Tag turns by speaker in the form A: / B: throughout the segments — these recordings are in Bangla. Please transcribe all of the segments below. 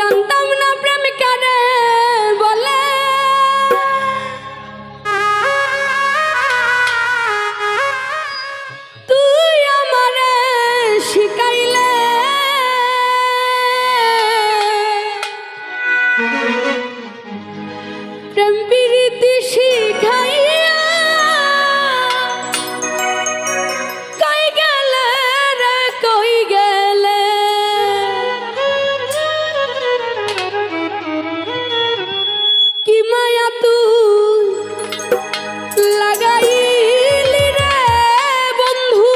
A: জানতাম না প্রেম কারে বলে, তুই আমারে শিখাইলে। প্রেম প্রীতি শিখাইয়া কই গেলে রে কই গেলে, কি মায়া তুই লাগাইলি রে বন্ধু,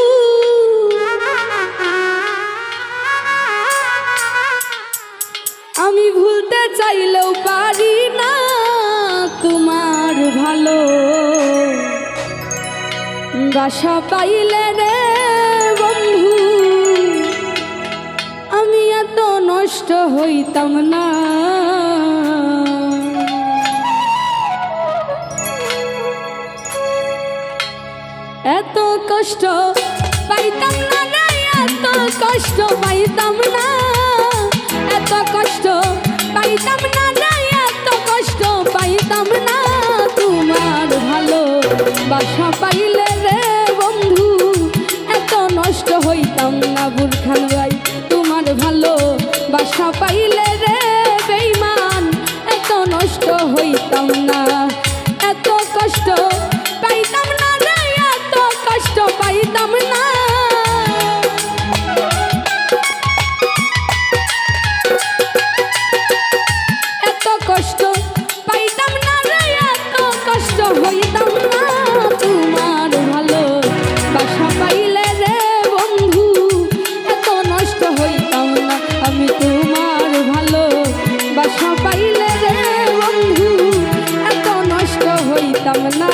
A: আমি ভুলতে চাইলেও পারি না তোমার ভালো বাসা পাইলে রে বন্ধু, আমি এত নষ্ট হইতাম না। এত কষ্ট পাইতাম না রে, এত কষ্ট পাইতাম না, এত কষ্ট পাইতাম না রে, এত কষ্ট পাইতাম না তোমার ভালো বাসা পাইলে রে বন্ধু, এত নষ্ট হইতাম না বুরখান ভাই তোমার ভালো বাসা পাইলে রে বেঈমান, এত নষ্ট হইতাম না। এত কষ্ট পাইতাম না রে, এত কষ্ট পাইতাম না, এত কষ্ট পাইতাম না রে, এত কষ্ট হইতাম না তোমার ভালো বাসা পাইলে রে বন্ধু, এত নষ্ট হইতাম না। আমি তোমার ভালো বাসা পাইলে রে বন্ধু, এত নষ্ট হইতাম না।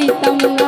A: হইতাম না।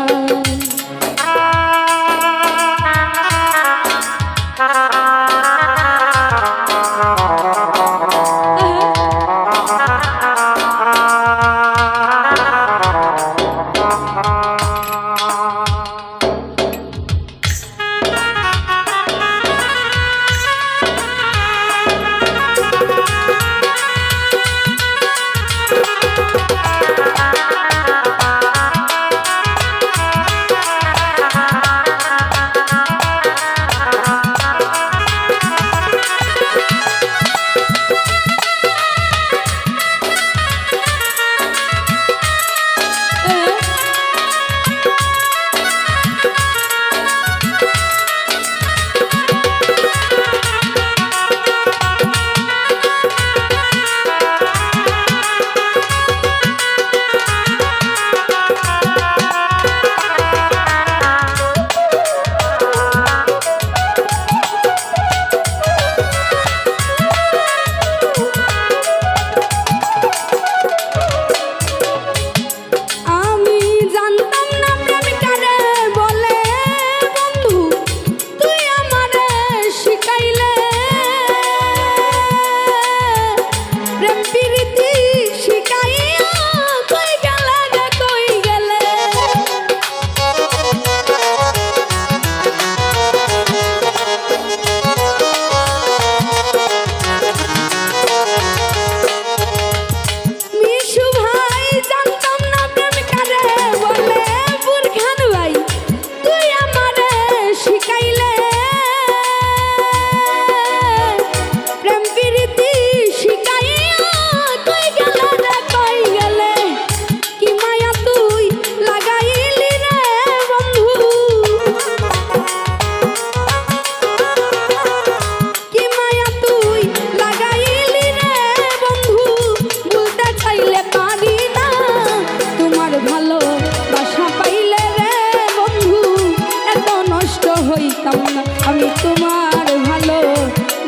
A: হইতাম না আমি তোমার ভালো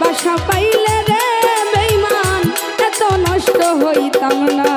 A: বাসা পাইলে রে বেঈমান এত নষ্ট হইতাম না।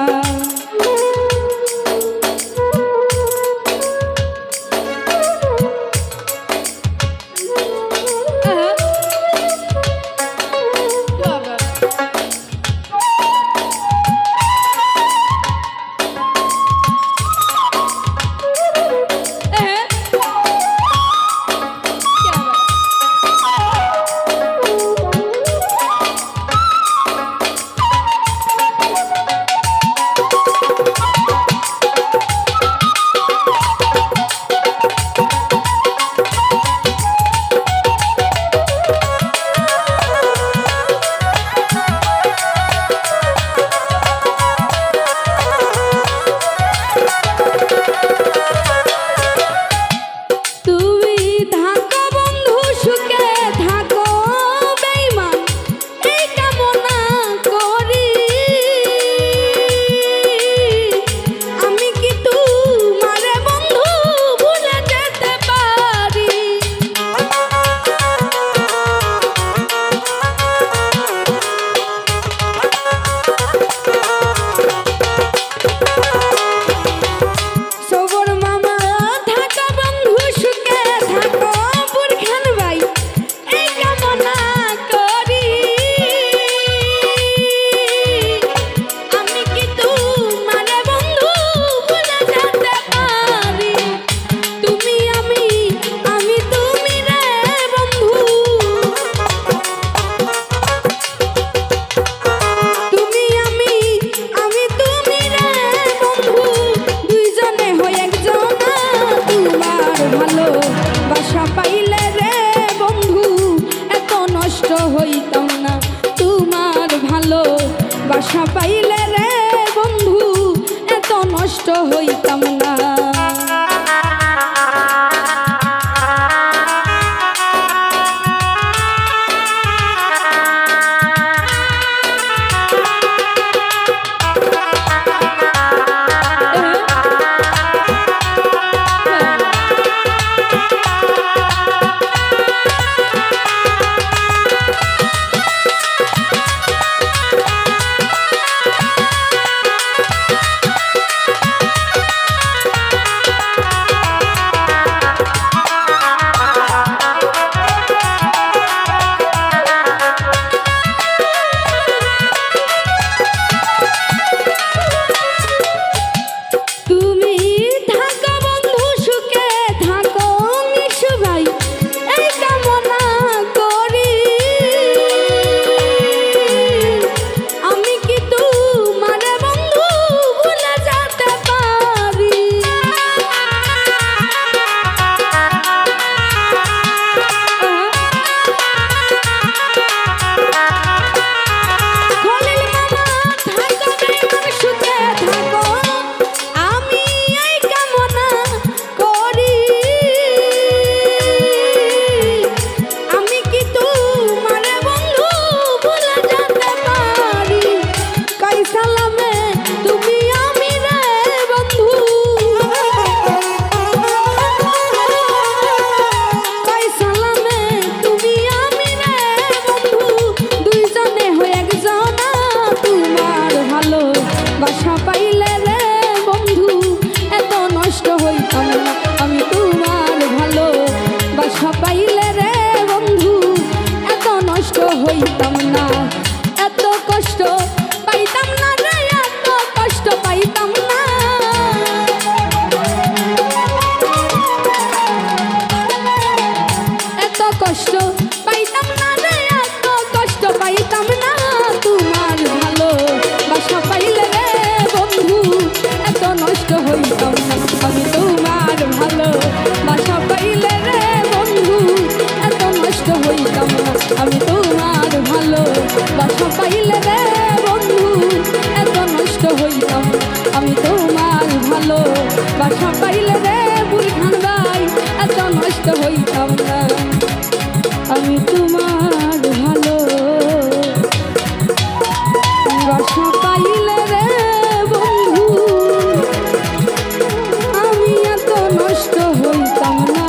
A: বাসা পাইলে রে বন্ধু এত নষ্ট হইতাম না। আমি তোমার ভালো বাসা পাইলে রে বন্ধু এত নষ্ট হইতাম না, এত কষ্ট পাইতাম না রে, এত কষ্ট পাইতাম না। এত কষ্ট পাইতাম না রে, এত কষ্ট পাইতাম না। তোমার ভালো বাসা পাইলে রে বন্ধু এত নষ্ট হইতাম না, আমি তোমার ভালো বাসা পাইলে রে বন্ধু এত নষ্ট হইতাম না, আমি তোমার ভালো বাসা পাইলে রে বন্ধু এত নষ্ট হইতাম না, আমি তোমার ভালো বাসা পাইলে রে বুলখান ভাই এত নষ্ট হইতাম না, আমি তোমার ভালো বাসা পাইলে রে বন্ধু আমি এত নষ্ট হইতাম না।